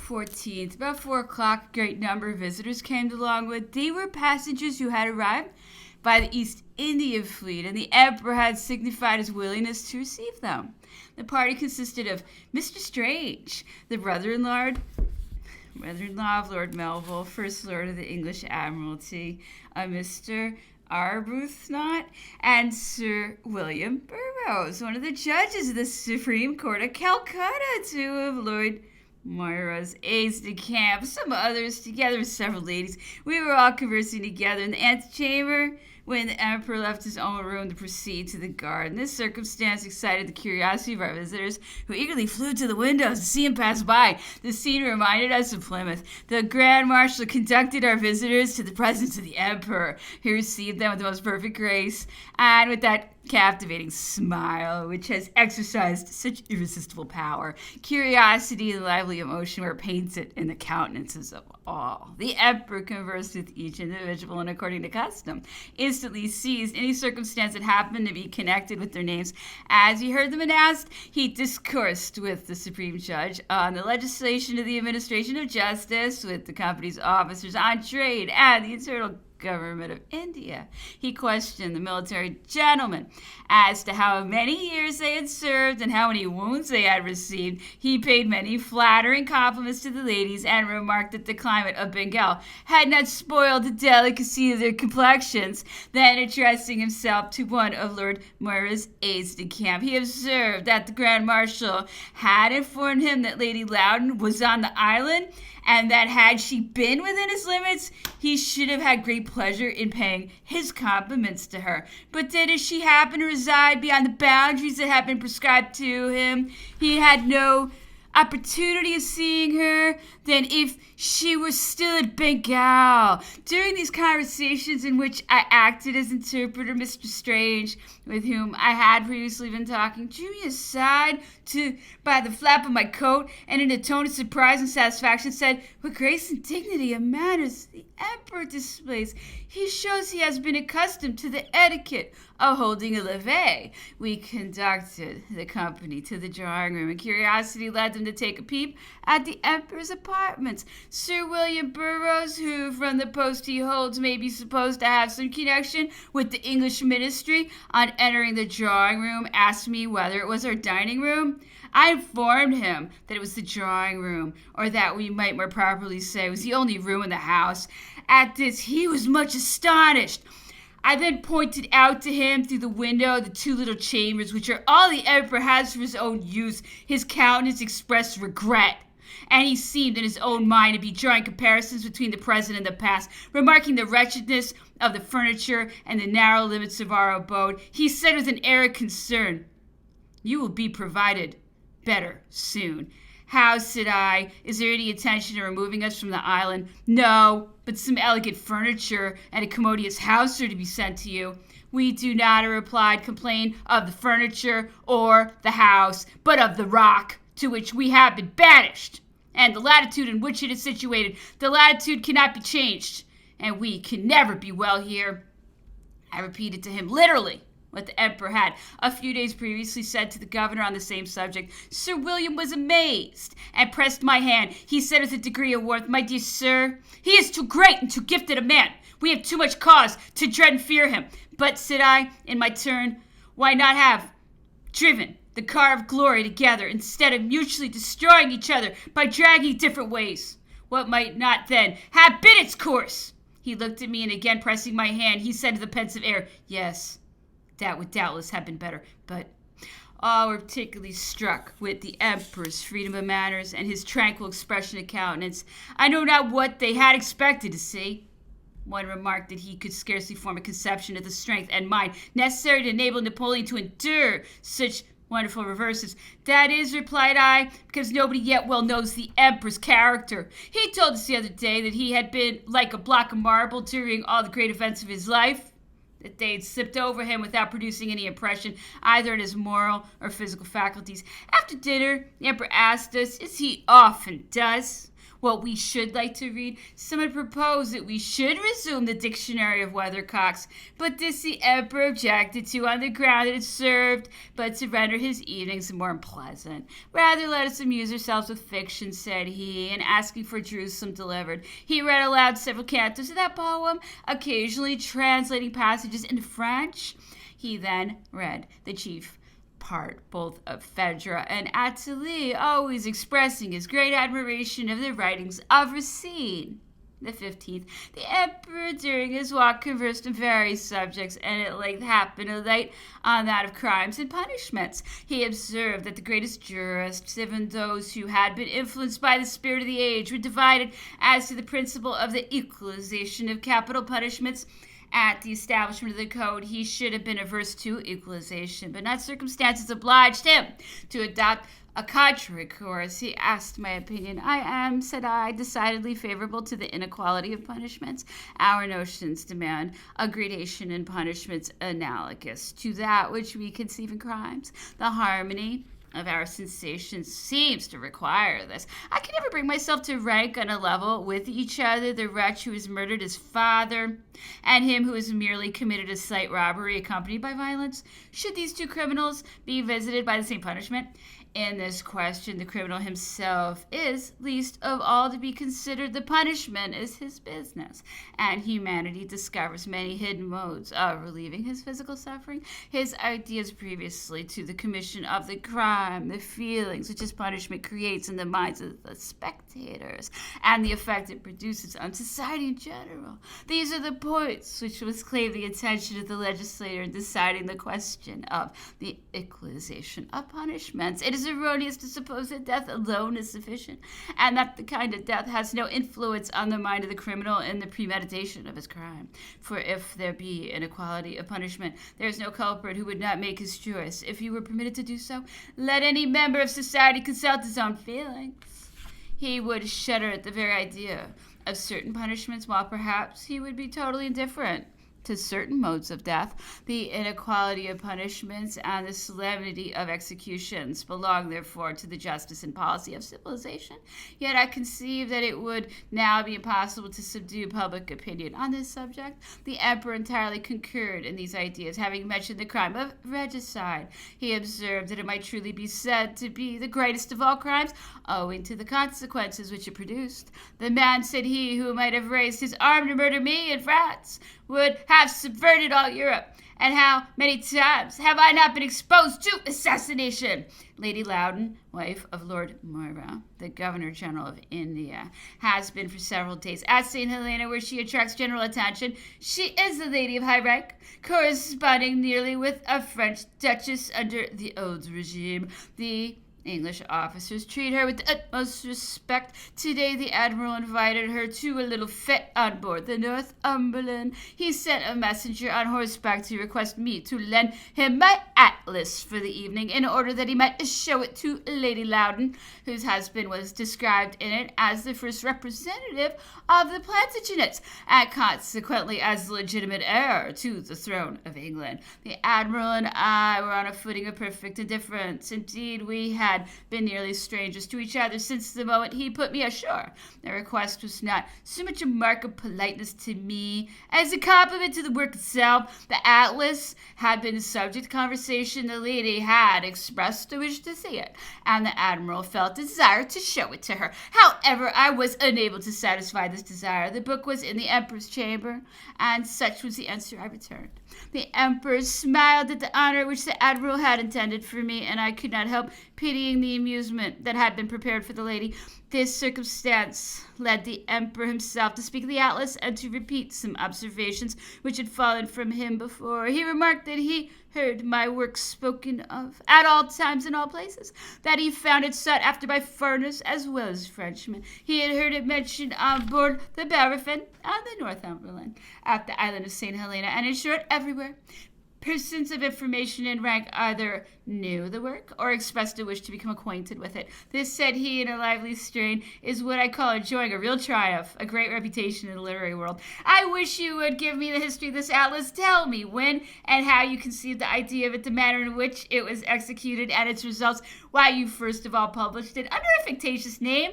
14th, about 4 o'clock, a great number of visitors came to Longwood. They were passengers who had arrived by the East India fleet, and the Emperor had signified his willingness to receive them. The party consisted of Mr. Strange, the brother-in-law of Lord Melville, First Lord of the English Admiralty, Mr. Arbuthnot, and Sir William Burroughs, one of the judges of the Supreme Court of Calcutta, two of Lord Moira's aides de camp, some others, together with several ladies. We were all conversing together in the antechamber when the Emperor left his own room to proceed to the garden. This circumstance excited the curiosity of our visitors, who eagerly flew to the windows to see him pass by. The scene reminded us of Plymouth. The Grand Marshal conducted our visitors to the presence of the Emperor, who received them with the most perfect grace, and with that captivating smile which has exercised such irresistible power. Curiosity and lively emotion were painted in the countenances of all. The Emperor conversed with each individual, and according to custom, instantly seized any circumstance that happened to be connected with their names. As he heard them announced, he discoursed with the Supreme Judge on the legislation of the administration of justice, with the company's officers on trade and the internal government of India. He questioned the military gentlemen as to how many years they had served and how many wounds they had received. He paid many flattering compliments to the ladies and remarked that the climate of Bengal had not spoiled the delicacy of their complexions. Then, addressing himself to one of Lord Moira's aides de camp, he observed that the Grand Marshal had informed him that Lady Loudon was on the island, and that had she been within his limits, he should have had great pleasure in paying his compliments to her. But that as she happened to reside beyond the boundaries that had been prescribed to him, he had no opportunity of seeing her than if she were still at Bengal. During these conversations, in which I acted as interpreter, Mr. Strange, with whom I had previously been talking, drew me aside by the flap of my coat, and in a tone of surprise and satisfaction said, "What grace and dignity of manners the Emperor displays! He shows he has been accustomed to the etiquette of holding a levee." We conducted the company to the drawing room, and curiosity led them to take a peep at the Emperor's apartments. Sir William Burroughs, who from the post he holds may be supposed to have some connection with the English ministry, on entering the drawing room asked me whether it was our dining room. I informed him that it was the drawing room, or that we might more properly say it was the only room in the house. At this he was much astonished. I then pointed out to him through the window the two little chambers, which are all the Emperor has for his own use. His countenance expressed regret, and he seemed in his own mind to be drawing comparisons between the present and the past. Remarking the wretchedness of the furniture and the narrow limits of our abode, he said with an air of concern, "You will be provided better soon." "How," said I, "is there any intention of removing us from the island?" "No, but some elegant furniture and a commodious house are to be sent to you." "We do not," I replied, "complain of the furniture or the house, but of the rock to which we have been banished, and the latitude in which it is situated. The latitude cannot be changed, and we can never be well here." I repeated to him literally what the Emperor had a few days previously said to the governor on the same subject. Sir William was amazed and pressed my hand. He said with a degree of warmth, "My dear sir, he is too great and too gifted a man. We have too much cause to dread and fear him." "But," said I, in my turn, "why not have driven the car of glory together, instead of mutually destroying each other by dragging different ways? What might not then have been its course?" He looked at me, and again pressing my hand, he said with a pensive air, "Yes, that would doubtless have been better." But all were particularly struck with the Emperor's freedom of manners and his tranquil expression of countenance. I know not what they had expected to see. One remarked that he could scarcely form a conception of the strength and mind necessary to enable Napoleon to endure such wonderful reverses. "That is," replied I, "because nobody yet well knows the Emperor's character. He told us the other day that he had been like a block of marble during all the great events of his life, that they had slipped over him without producing any impression either in his moral or physical faculties." After dinner, the Emperor asked us, as he often does, what we should like to read. Someone proposed that we should resume the Dictionary of Weathercocks, but this the emperor objected to on the ground that it served but to render his evenings more unpleasant. Rather let us amuse ourselves with fiction, said he, and asking for Jerusalem delivered, he read aloud several cantos of that poem, occasionally translating passages into French. He then read the chief part both of Phaedra and Athalie, always expressing his great admiration of the writings of Racine. The 15th, the emperor during his walk conversed on various subjects, and at length happened to light on that of crimes and punishments. He observed that the greatest jurists, even those who had been influenced by the spirit of the age, were divided as to the principle of the equalization of capital punishments. At the establishment of the code, he should have been averse to equalization, but not circumstances obliged him to adopt a contrary course. He asked my opinion. I am, said I, decidedly favorable to the inequality of punishments. Our notions demand a gradation in punishments analogous to that which we conceive in crimes. The harmony of our sensations seems to require this. I can never bring myself to rank on a level with each other the wretch who has murdered his father and him who has merely committed a slight robbery accompanied by violence. Should these two criminals be visited by the same punishment? In this question, the criminal himself is least of all to be considered. The punishment is his business, and humanity discovers many hidden modes of relieving his physical suffering. His ideas previously to the commission of the crime, the feelings which his punishment creates in the minds of the spectators, and the effect it produces on society in general. These are the points which must claim the attention of the legislator in deciding the question of the equalization of punishments. It is erroneous to suppose that death alone is sufficient, and that the kind of death has no influence on the mind of the criminal in the premeditation of his crime. For if there be inequality of punishment, there is no culprit who would not make his choice. If he were permitted to do so, let any member of society consult his own feelings. He would shudder at the very idea of certain punishments, while perhaps he would be totally indifferent to certain modes of death. The inequality of punishments and the solemnity of executions belong, therefore, to the justice and policy of civilization. Yet I conceive that it would now be impossible to subdue public opinion on this subject. The emperor entirely concurred in these ideas, having mentioned the crime of regicide. He observed that it might truly be said to be the greatest of all crimes, owing to the consequences which it produced. The man, said he, who might have raised his arm to murder me in France, would have subverted all Europe. And how many times have I not been exposed to assassination? Lady Loudon, wife of Lord Moira, the Governor-General of India, has been for several days at St. Helena, where she attracts general attention. She is a lady of high rank, corresponding nearly with a French duchess under the old regime. The English officers treat her with the utmost respect. Today the Admiral invited her to a little fete on board the Northumberland. He sent a messenger on horseback to request me to lend him my atlas for the evening, in order that he might show it to Lady Loudon, whose husband was described in it as the first representative of the Plantagenets, and consequently as the legitimate heir to the throne of England. The Admiral and I were on a footing of perfect indifference. Indeed, we had been nearly strangers to each other since the moment he put me ashore. The request was not so much a mark of politeness to me as a compliment to the work itself. The atlas had been the subject of conversation. The lady had expressed a wish to see it, and the Admiral felt desire to show it to her. However, I was unable to satisfy this desire. The book was in the Emperor's chamber, and such was the answer I returned. The Emperor smiled at the honor which the Admiral had intended for me, and I could not help pitying the amusement that had been prepared for the lady. This circumstance led the Emperor himself to speak of the atlas and to repeat some observations which had fallen from him before. He remarked that he heard my work spoken of at all times and all places, that he found it sought after by foreigners as well as Frenchmen. He had heard it mentioned on board the Bellerophon on the Northumberland, at the island of St. Helena, and in short everywhere. Persons of information and rank either knew the work or expressed a wish to become acquainted with it. This, said he in a lively strain, is what I call enjoying a real triumph, a great reputation in the literary world. I wish you would give me the history of this atlas. Tell me when and how you conceived the idea of it, the manner in which it was executed, and its results, why you first of all published it under a fictitious name,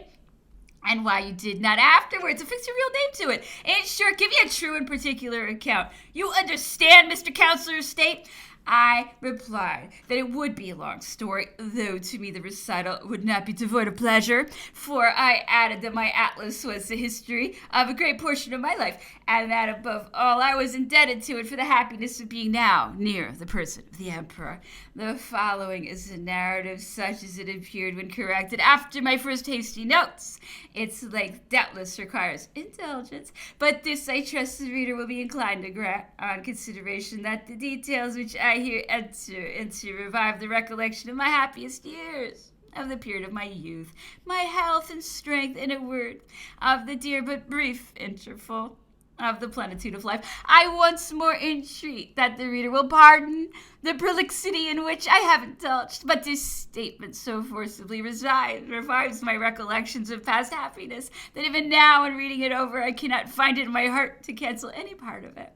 and why you did not afterwards affix your real name to it. In short, give me a true and particular account. You understand, Mr. Counselor of State? I replied that it would be a long story, though to me the recital would not be devoid of pleasure, for I added that my atlas was the history of a great portion of my life, and that above all I was indebted to it for the happiness of being now near the person of the Emperor. The following is a narrative such as it appeared when corrected after my first hasty notes. Its length doubtless requires indulgence, but this I trust the reader will be inclined to grant, on consideration that the details which I here enter into revive the recollection of my happiest years, of the period of my youth, my health and strength, in a word, of the dear but brief interval of the plenitude of life. I once more entreat that the reader will pardon the prolixity in which I have indulged, but this statement so forcibly revives my recollections of past happiness that even now, in reading it over, I cannot find it in my heart to cancel any part of it.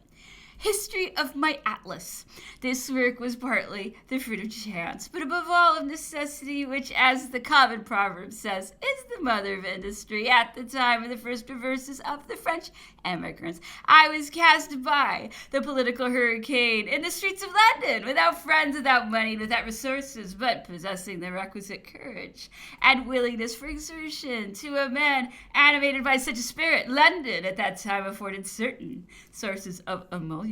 History of my Atlas. This work was partly the fruit of chance, but above all of necessity, which, as the common proverb says, is the mother of industry. At the time of the first reverses of the French emigrants, I was cast by the political hurricane in the streets of London, without friends, without money, without resources, but possessing the requisite courage and willingness for exertion. To a man animated by such a spirit, London at that time afforded certain sources of emolument.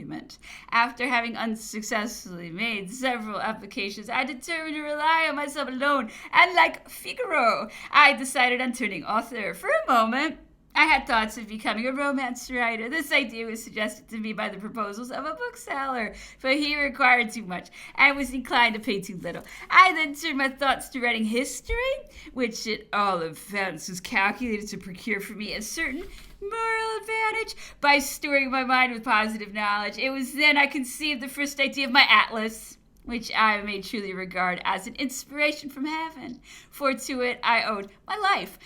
After having unsuccessfully made several applications, I determined to rely on myself alone, and like Figaro, I decided on turning author. For a moment, I had thoughts of becoming a romance writer. This idea was suggested to me by the proposals of a bookseller, but he required too much and was inclined to pay too little. I then turned my thoughts to writing history, which at all events was calculated to procure for me a certain moral advantage by storing my mind with positive knowledge. It was then I conceived the first idea of my Atlas, which I may truly regard as an inspiration from heaven, for to it I owed my life.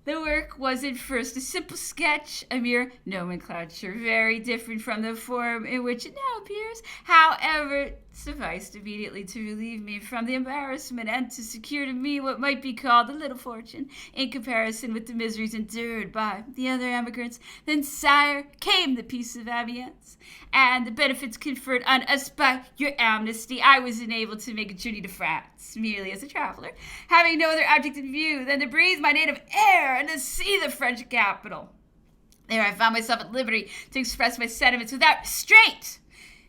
The work was at first a simple sketch, a mere nomenclature, very different from the form in which it now appears. However, it sufficed immediately to relieve me from the embarrassment and to secure to me what might be called a little fortune in comparison with the miseries endured by the other emigrants. Then, sire, came the peace of Amiens, and the benefits conferred on us by your amnesty. I was enabled to make a journey to France, merely as a traveler, having no other object in view than to breathe my native air and to see the French capital. There I found myself at liberty to express my sentiments without restraint.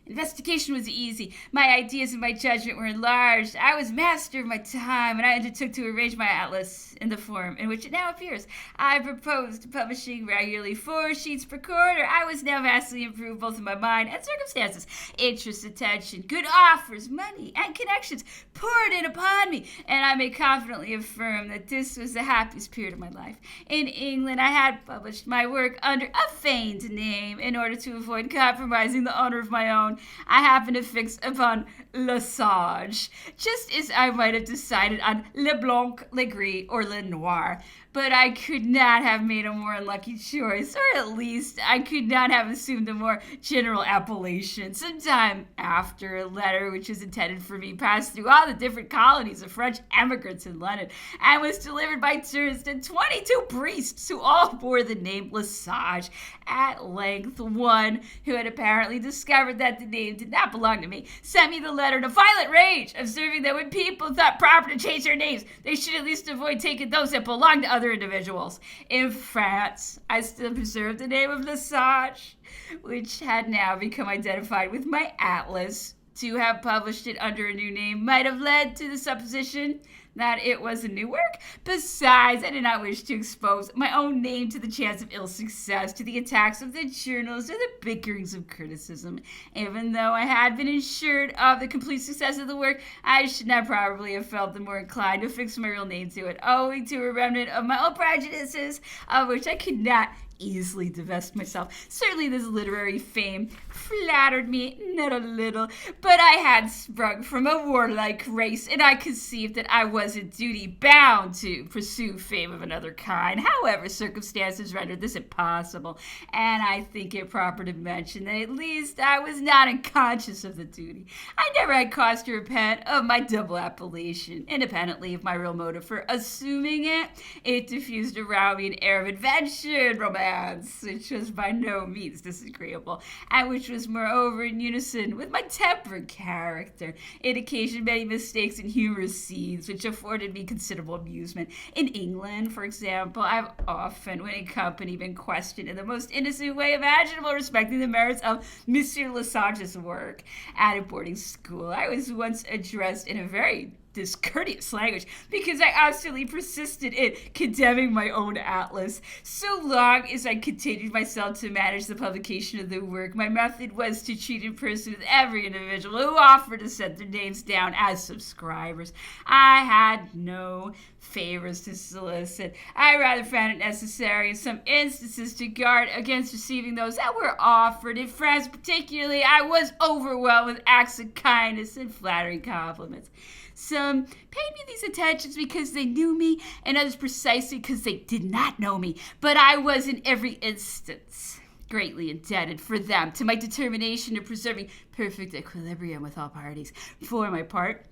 Investigation was easy. My ideas and my judgment were enlarged. I was master of my time, and I undertook to arrange my atlas in the form in which it now appears. I proposed publishing regularly 4 sheets per quarter. I was now vastly improved both in my mind and circumstances. Interest, attention, good offers, money, and connections poured in upon me, and I may confidently affirm that this was the happiest period of my life. In England, I had published my work under a feigned name in order to avoid compromising the honor of my own. I happened to fix upon Le Sage, just as I might have decided on Le Blanc, Le Gris, or Le Noir. But I could not have made a more unlucky choice, or at least I could not have assumed a more general appellation. Some time after, a letter which was intended for me passed through all the different colonies of French emigrants in London, and was delivered by turns to 22 priests who all bore the name Le Sage. At length, one, who had apparently discovered that the name did not belong to me, sent me the letter in a violent rage, observing that when people thought proper to change their names, they should at least avoid taking those that belonged to other individuals. In France, I still preserved the name of Le Sage, which had now become identified with my atlas. To have published it under a new name might have led to the supposition that it was a new work. Besides, I did not wish to expose my own name to the chance of ill success, to the attacks of the journals, or the bickerings of criticism. Even though I had been assured of the complete success of the work, I should not probably have felt the more inclined to fix my real name to it, owing to a remnant of my own prejudices, of which I could not easily divest myself. Certainly this literary fame flattered me not a little, but I had sprung from a warlike race, and I conceived that I was in duty bound to pursue fame of another kind. However, circumstances rendered this impossible, and I think it proper to mention that at least I was not unconscious of the duty. I never had cause to repent of my double appellation, independently of my real motive for assuming it. It diffused around me an air of adventure and romance, which was by no means disagreeable, and which was moreover in unison with my temperate character. It occasioned many mistakes and humorous scenes, which afforded me considerable amusement. In England, for example, I've often, when in company, been questioned in the most innocent way imaginable respecting the merits of Monsieur Lesage's work. At a boarding school, I was once addressed in a very discourteous language because I obstinately persisted in condemning my own atlas. So long as I continued myself to manage the publication of the work, my method was to treat in person with every individual who offered to set their names down as subscribers. I had no favors to solicit. I rather found it necessary in some instances to guard against receiving those that were offered. In France particularly, I was overwhelmed with acts of kindness and flattering compliments. Some paid me these attentions because they knew me, and others precisely because they did not know me. But I was in every instance greatly indebted for them to my determination of preserving perfect equilibrium with all parties. For my part,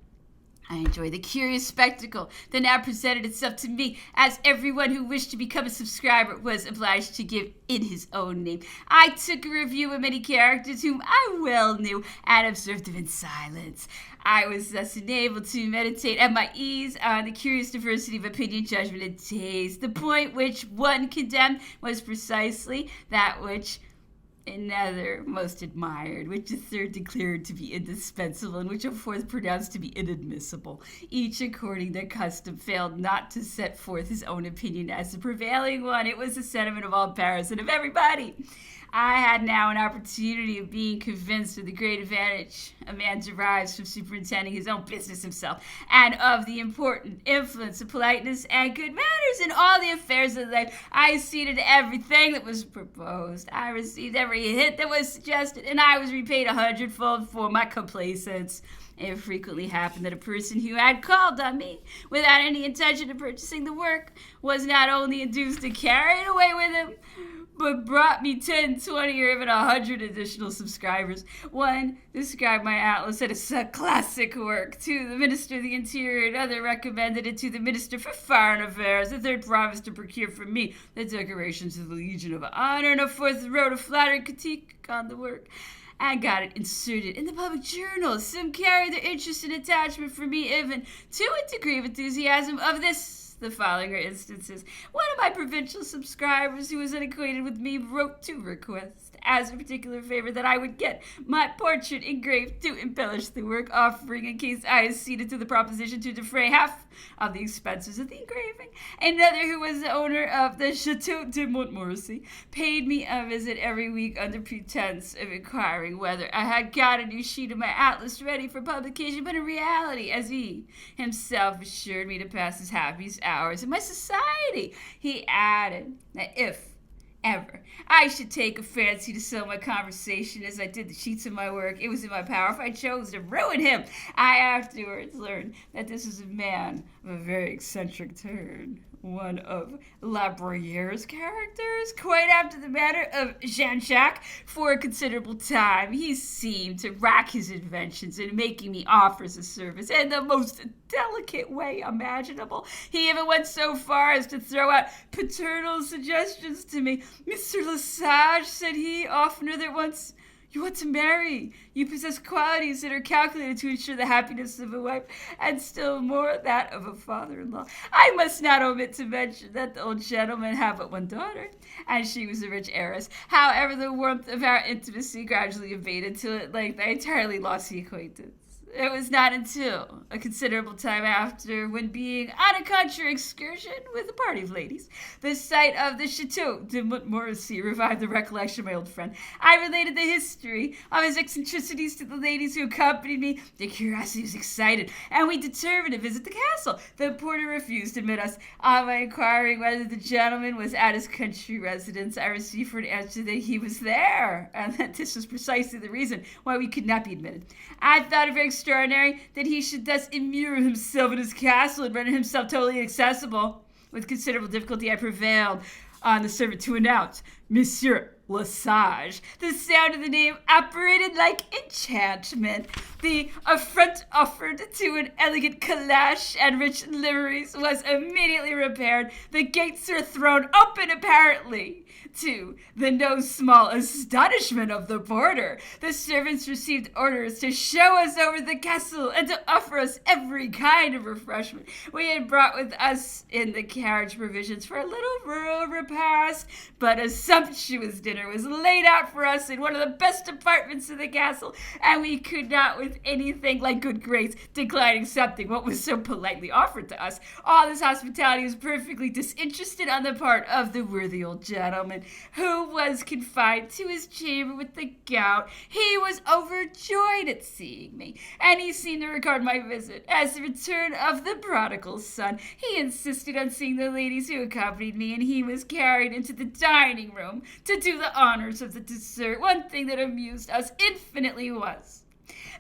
I enjoyed the curious spectacle that now presented itself to me, as everyone who wished to become a subscriber was obliged to give in his own name. I took a review of many characters whom I well knew and observed them in silence. I was thus enabled to meditate at my ease on the curious diversity of opinion, judgment, and taste. The point which one condemned was precisely that which another most admired, which a third declared to be indispensable, and which a fourth pronounced to be inadmissible. Each, according to custom, failed not to set forth his own opinion as the prevailing one. It was the sentiment of all Paris and of everybody. I had now an opportunity of being convinced of the great advantage a man derives from superintending his own business himself, and of the important influence of politeness and good manners in all the affairs of life. I acceded to everything that was proposed. I received every hint that was suggested, and I was repaid 100-fold for my complaisance. It frequently happened that a person who had called on me without any intention of purchasing the work was not only induced to carry it away with him, but brought me 10, 20, or even 100 additional subscribers. One described my atlas as a classic work to the Minister of the Interior. Another recommended it to the Minister for Foreign Affairs. A third promised to procure for me the decorations of the Legion of Honor. And a fourth wrote a flattering critique on the work and got it inserted in the public journals. Some carried their interest and attachment for me even to a degree of enthusiasm of this. The following are instances. One of my provincial subscribers who was unacquainted with me wrote to request, as a particular favor, that I would get my portrait engraved to embellish the work, offering, in case I acceded to the proposition, to defray half of the expenses of the engraving. Another, who was the owner of the Chateau de Montmorency, paid me a visit every week under pretense of inquiring whether I had got a new sheet of my atlas ready for publication, but in reality, as he himself assured me to pass his happiest hours in my society, he added that if ever I should take a fancy to so my conversation as I did the sheets of my work, it was in my power, if I chose, to ruin him. I afterwards learned that this was a man of a very eccentric turn, one of La Bruyere's characters, quite after the manner of Jean-Jacques. For a considerable time he seemed to rack his inventions in making me offers of service in the most delicate way imaginable. He even went so far as to throw out paternal suggestions to me. "Mr. Lesage," said he, oftener than once, "you ought to marry. You possess qualities that are calculated to ensure the happiness of a wife, and still more that of a father-in-law." I must not omit to mention that the old gentleman had but one daughter, and she was a rich heiress. However, the warmth of our intimacy gradually abated, till at length I entirely lost the acquaintance. It was not until a considerable time after, when being on a country excursion with a party of ladies, the sight of the Chateau de Montmorency revived the recollection of my old friend. I related the history of his eccentricities to the ladies who accompanied me. Their curiosity was excited, and we determined to visit the castle. The porter refused to admit us. On my inquiring whether the gentleman was at his country residence, I received for an answer that he was there, and that this was precisely the reason why we could not be admitted. I thought it very extraordinary that he should thus immure himself in his castle and render himself totally inaccessible. With considerable difficulty, I prevailed on the servant to announce Monsieur Lesage. The sound of the name operated like enchantment. The affront offered to an elegant calash and rich liveries was immediately repaired. The gates were thrown open, apparently to the no small astonishment of the porter. The servants received orders to show us over the castle and to offer us every kind of refreshment. We had brought with us in the carriage provisions for a little rural repast, but a sumptuous dinner was laid out for us in one of the best apartments of the castle, and we could not, with anything like good grace, decline accepting what was so politely offered to us. All this hospitality was perfectly disinterested on the part of the worthy old gentleman, who was confined to his chamber with the gout. He was overjoyed at seeing me, and he seemed to regard my visit as the return of the prodigal son. He insisted on seeing the ladies who accompanied me, and he was carried into the dining room to do the honors of the dessert. One thing that amused us infinitely was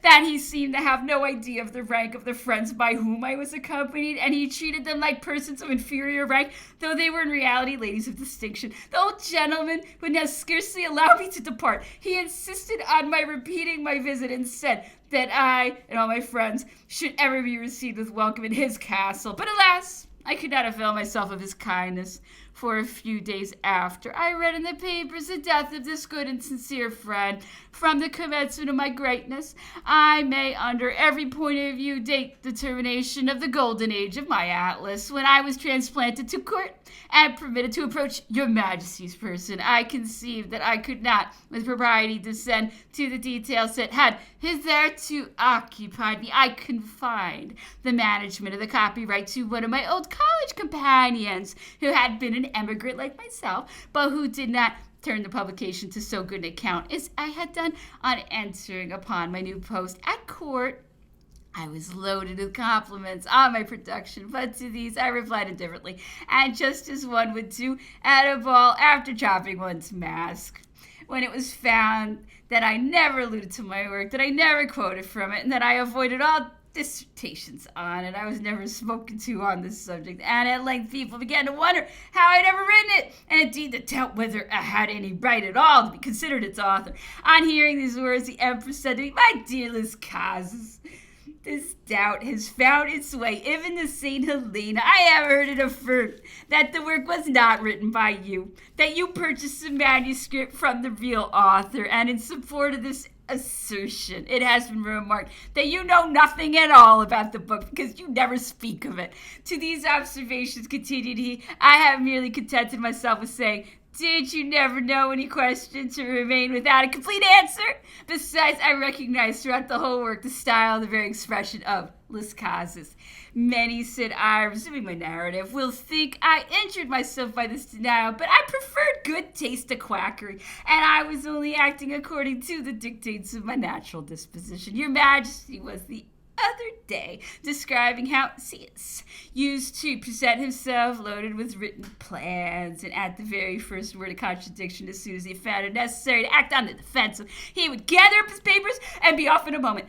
that he seemed to have no idea of the rank of the friends by whom I was accompanied, and he treated them like persons of inferior rank, though they were in reality ladies of distinction. The old gentleman would now scarcely allow me to depart. He insisted on my repeating my visit and said that I and all my friends should ever be received with welcome in his castle. But alas, I could not avail myself of his kindness. For a few days after, I read in the papers the death of this good and sincere friend. From the commencement of my greatness, I may under every point of view date the termination of the golden age of my Atlas, when I was transplanted to court and permitted to approach your Majesty's person. I conceived that I could not with propriety descend to the details that had hitherto occupied me. I confined the management of the copyright to one of my old college companions, who had been an emigrant like myself, but who did not turn the publication to so good an account as I had done. On entering upon my new post at court, I was loaded with compliments on my production, but to these I replied indifferently, and just as one would do at a ball after dropping one's mask. When it was found that I never alluded to my work, that I never quoted from it, and that I avoided all dissertations on it, I was never spoken to on this subject, and at length people began to wonder how I'd ever written it, and indeed to doubt whether I had any right at all to be considered its author. On hearing these words, the Empress said to me, "My dear Lescaze, this doubt has found its way even to St. Helena. I have heard it affirmed that the work was not written by you, that you purchased the manuscript from the real author, and in support of this assertion, it has been remarked that you know nothing at all about the book because you never speak of it. To these observations," continued he, "I have merely contented myself with saying, did you never know any question to remain without a complete answer? Besides, I recognize throughout the whole work the style, the very expression of Lescaze. Many," said I, resuming my narrative, "will think I injured myself by this denial, but I preferred good taste to quackery, and I was only acting according to the dictates of my natural disposition. Your Majesty was the other day describing how Caecus used to present himself loaded with written plans, and at the very first word of contradiction, as soon as he found it necessary to act on the defensive, he would gather up his papers and be off in a moment.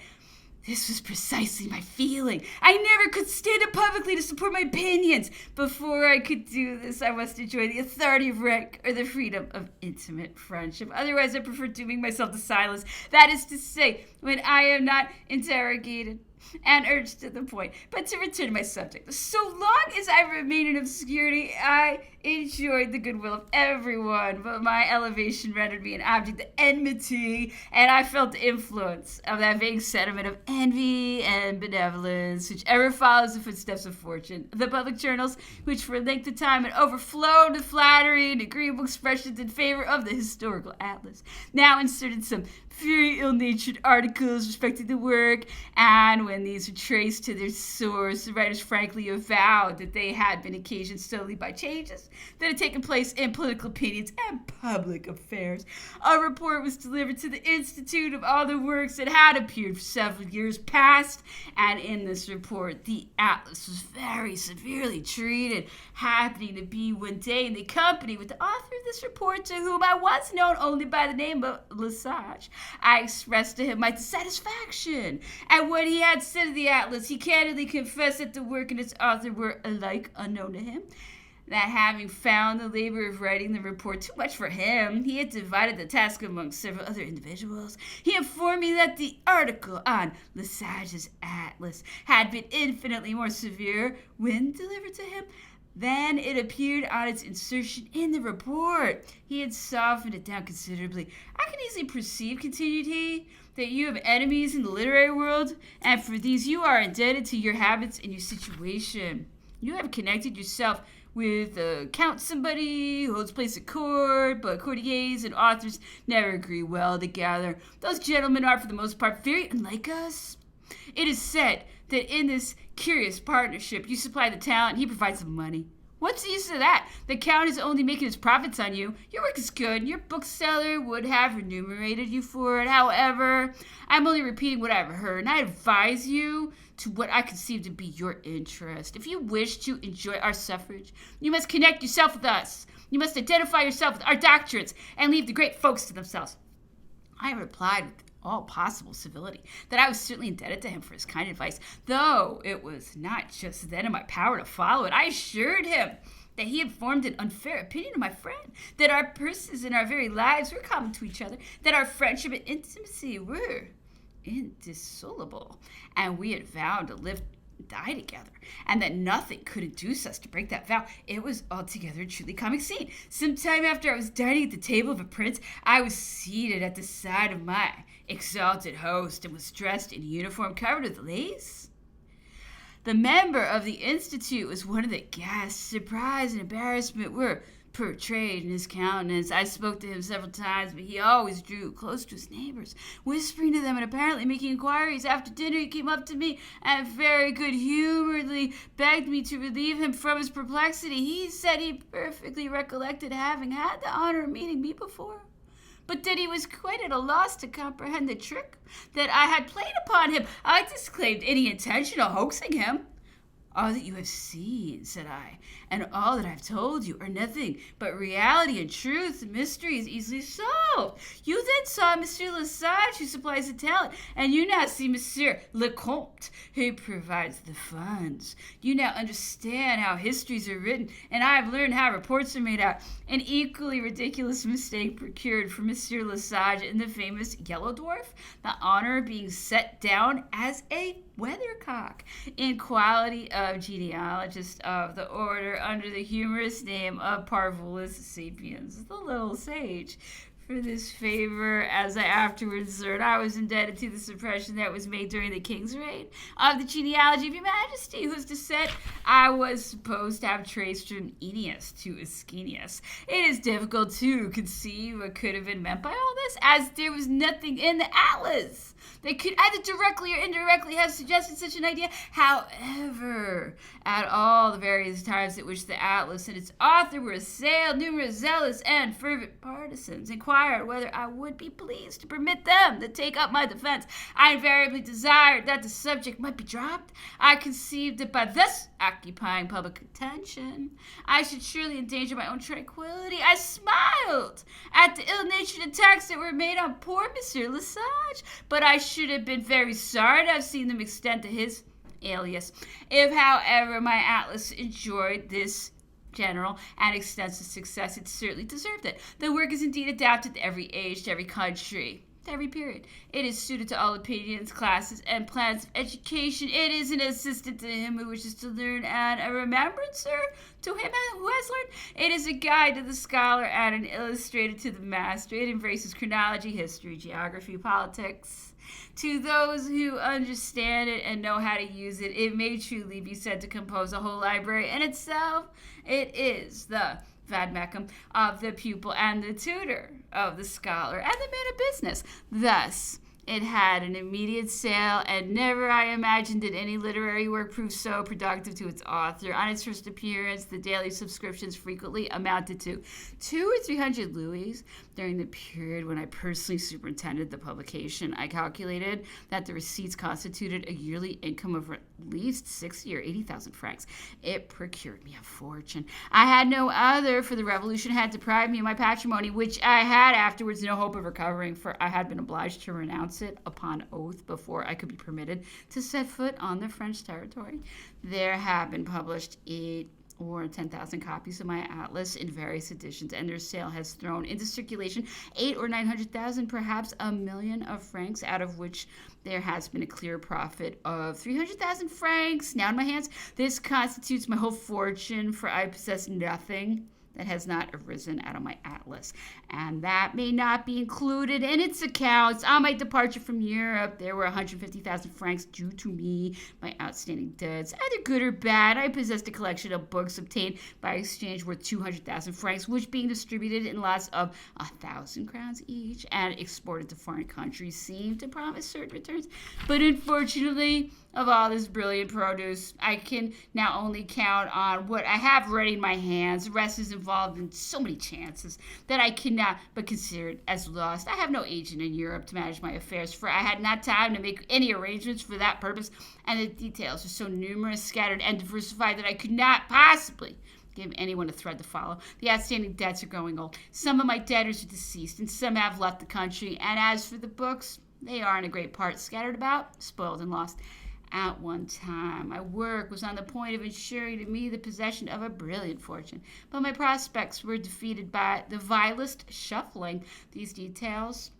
This was precisely my feeling. I never could stand up publicly to support my opinions. Before I could do this, I must enjoy the authority of rank or the freedom of intimate friendship. Otherwise, I prefer dooming myself to silence. That is to say, when I am not interrogated and urged to the point. But to return to my subject, so long as I remain in obscurity, I enjoyed the goodwill of everyone, but my elevation rendered me an object of enmity, and I felt the influence of that vague sentiment of envy and benevolence, which ever follows the footsteps of fortune. The public journals, which for a length of time had overflowed with flattery and agreeable expressions in favor of the historical atlas, now inserted some very ill-natured articles respecting the work, and when these were traced to their source, the writers frankly avowed that they had been occasioned solely by changes that had taken place in political opinions and public affairs. A report was delivered to the Institute of all the works that had appeared for several years past, and in this report the atlas was very severely treated, happening to be one day in the company with the author of this report, to whom I was known only by the name of Lesage. I expressed to him my dissatisfaction at what he had said of the atlas. He candidly confessed that the work and its author were alike unknown to him, that having found the labor of writing the report too much for him, he had divided the task among several other individuals. He informed me that the article on Lesage's atlas had been infinitely more severe when delivered to him than it appeared on its insertion in the report. He had softened it down considerably. I can easily perceive, continued he, that you have enemies in the literary world, and for these you are indebted to your habits and your situation. You have connected yourself with Count somebody who holds place at court, but courtiers and authors never agree well together. Those gentlemen are, for the most part, very unlike us. It is said that in this curious partnership, you supply the talent, and he provides the money. What's the use of that? The Count is only making his profits on you. Your work is good, and your bookseller would have remunerated you for it. However, I'm only repeating what I've heard, and I advise you to what I conceive to be your interest. If you wish to enjoy our suffrage, you must connect yourself with us. You must identify yourself with our doctrines, and leave the great folks to themselves. I replied with all possible civility that I was certainly indebted to him for his kind advice, though it was not just then in my power to follow it. I assured him that he had formed an unfair opinion of my friend, that our persons and our very lives were common to each other, that our friendship and intimacy were indissoluble, and we had vowed to live and die together, and that nothing could induce us to break that vow. It was altogether a truly comic scene. Some time after I was dining at the table of a prince, I was seated at the side of my exalted host, and was dressed in a uniform covered with lace. The member of the Institute was one of the guests. Surprise and embarrassment were portrayed in his countenance. I spoke to him several times, but he always drew close to his neighbors, whispering to them and apparently making inquiries. After dinner, he came up to me and very good-humoredly begged me to relieve him from his perplexity. He said he perfectly recollected having had the honor of meeting me before, but that he was quite at a loss to comprehend the trick that I had played upon him. I disclaimed any intention of hoaxing him. All that you have seen, said I, and all that I've told you are nothing but reality and truth. The mystery is easily solved. You then saw Monsieur Lesage, who supplies the talent, and you now see Monsieur Lecomte, who provides the funds. You now understand how histories are written, and I have learned how reports are made out. An equally ridiculous mistake procured for Monsieur Lesage in the famous Yellow Dwarf, the honor being set down as a weathercock in quality of genealogist of the order under the humorous name of Parvulus sapiens, the little sage. For this favor, as I afterwards learned, I was indebted to the suppression that was made during the king's reign of the genealogy of your majesty, whose descent I was supposed to have traced from Aeneas to Ascanius. It is difficult to conceive what could have been meant by all this, as there was nothing in the atlas that could either directly or indirectly have suggested such an idea. However, at all the various times at which the atlas and its author were assailed, numerous zealous and fervent partisans inquired whether I would be pleased to permit them to take up my defense. I invariably desired that the subject might be dropped. I conceived that by thus occupying public attention, I should surely endanger my own tranquility. I smiled at the ill-natured attacks that were made on poor Monsieur Lesage, but I should have been very sorry to have seen them extend to his alias. If, however, my atlas enjoyed this general and extensive success, it certainly deserved it. The work is indeed adapted to every age, to every country. to every period. It is suited to all opinions, classes, and plans of education. It is an assistant to him who wishes to learn and a remembrancer to him who has learned. It is a guide to the scholar and an illustrator to the master. It embraces chronology, history, geography, politics. To those who understand it and know how to use it, it may truly be said to compose a whole library in itself. It is the vademecum of the pupil and the tutor of the scholar and the man of business. Thus, it had an immediate sale, and never, I imagine, did any literary work prove so productive to its author. On its first appearance, the daily subscriptions frequently amounted to 200 or 300 louis. During the period when I personally superintended the publication, I calculated that the receipts constituted a yearly income of at least 60 or 80,000 francs. It procured me a fortune. I had no other, for the revolution had deprived me of my patrimony, which I had afterwards no hope of recovering, for I had been obliged to renounce it upon oath before I could be permitted to set foot on the French territory. There have been published 8 or 10,000 copies of my atlas in various editions, and their sale has thrown into circulation 800,000 or 900,000, perhaps a million of francs, out of which there has been a clear profit of 300,000 francs now in my hands. This constitutes my whole fortune, for I possess nothing that has not arisen out of my atlas, and that may not be included in its accounts. On my departure from Europe, there were 150,000 francs due to me, my outstanding debts, either good or bad. I possessed a collection of books obtained by exchange worth 200,000 francs, which, being distributed in lots of 1,000 crowns each and exported to foreign countries, seemed to promise certain returns. But unfortunately, of all this brilliant produce, I can now only count on what I have ready in my hands. The rest is involved in so many chances that I cannot but consider it as lost. I have no agent in Europe to manage my affairs, for I had not time to make any arrangements for that purpose, and the details are so numerous, scattered, and diversified that I could not possibly give anyone a thread to follow. The outstanding debts are growing old. Some of my debtors are deceased, and some have left the country, and as for the books, they are in a great part scattered about, spoiled, and lost. At one time, my work was on the point of ensuring to me the possession of a brilliant fortune, but my prospects were defeated by the vilest shuffling. These details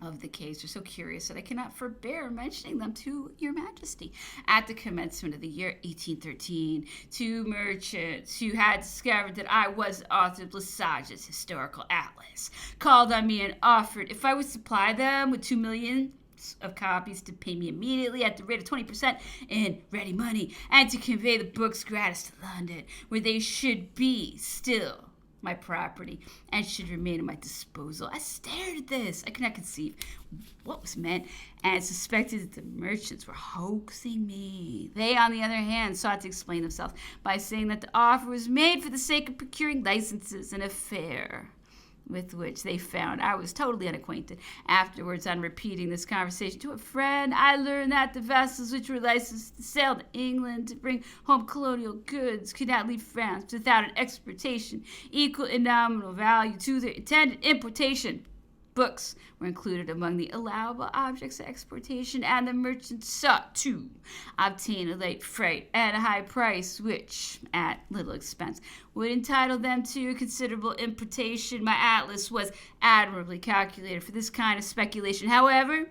of the case are so curious that I cannot forbear mentioning them to your majesty. At the commencement of the year 1813, 2 merchants who had discovered that I was the author of Lesage's historical atlas called on me and offered, if I would supply them with 2 million of copies, to pay me immediately at the rate of 20% in ready money, and to convey the books gratis to London, where they should be still my property and should remain at my disposal. I stared at this. I could not conceive what was meant, and suspected that the merchants were hoaxing me. They, on the other hand, sought to explain themselves by saying that the offer was made for the sake of procuring licenses, an affair with which they found I was totally unacquainted. Afterwards, on repeating this conversation to a friend, I learned that the vessels which were licensed to sail to England to bring home colonial goods could not leave France without an exportation equal in nominal value to their intended importation. Books were included among the allowable objects of exportation, and the merchants sought to obtain a late freight at a high price, which, at little expense, would entitle them to considerable importation. My atlas was admirably calculated for this kind of speculation. However,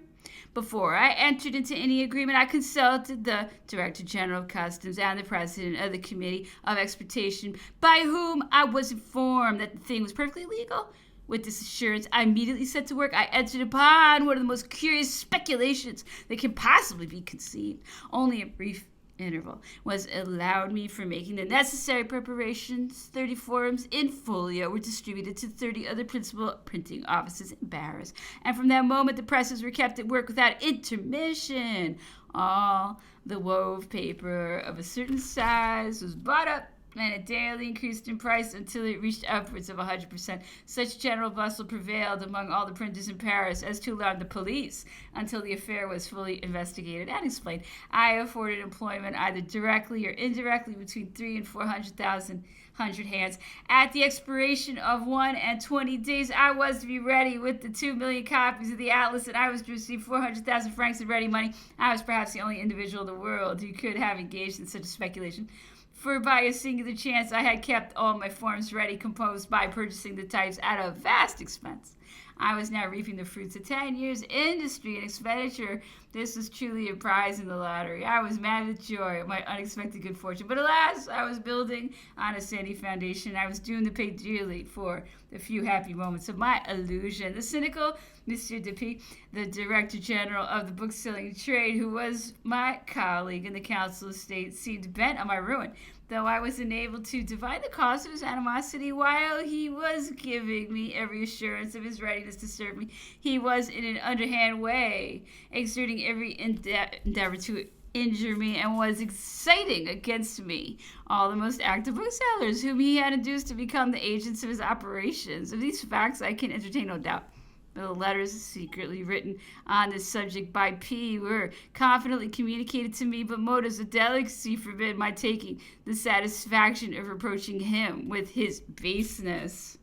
before I entered into any agreement, I consulted the Director General of Customs and the President of the Committee of Exportation, by whom I was informed that the thing was perfectly legal. With this assurance, I immediately set to work. I entered upon one of the most curious speculations that can possibly be conceived. Only a brief interval was allowed me for making the necessary preparations. 30 forms in folio were distributed to 30 other principal printing offices in Paris, and from that moment the presses were kept at work without intermission. All the wove paper of a certain size was bought up, and it daily increased in price until it reached upwards of 100%. Such general bustle prevailed among all the printers in Paris as to alarm the police until the affair was fully investigated and explained. I afforded employment either directly or indirectly between 300,000 and 400,000 hands. At the expiration of 21 days, I was to be ready with the 2 million copies of the atlas, and I was to receive 400,000 francs in ready money. I was perhaps the only individual in the world who could have engaged in such a speculation, for by a singular chance I had kept all my forms ready, composed by purchasing the types at a vast expense. I was now reaping the fruits of 10 years' industry and expenditure. This was truly a prize in the lottery. I was mad with joy at my unexpected good fortune. But alas, I was building on a sandy foundation. I was doomed to pay dearly for the few happy moments of my illusion. The cynical Monsieur Dupy, the Director General of the bookselling trade, who was my colleague in the Council of State, seemed bent on my ruin. Though I was unable to divine the cause of his animosity, while he was giving me every assurance of his readiness to serve me, he was in an underhand way exerting every endeavor to injure me and was exciting against me all the most active booksellers whom he had induced to become the agents of his operations. Of these facts I can entertain no doubt. The letters secretly written on this subject by P were confidently communicated to me, but motives of delicacy forbid my taking the satisfaction of reproaching him with his baseness.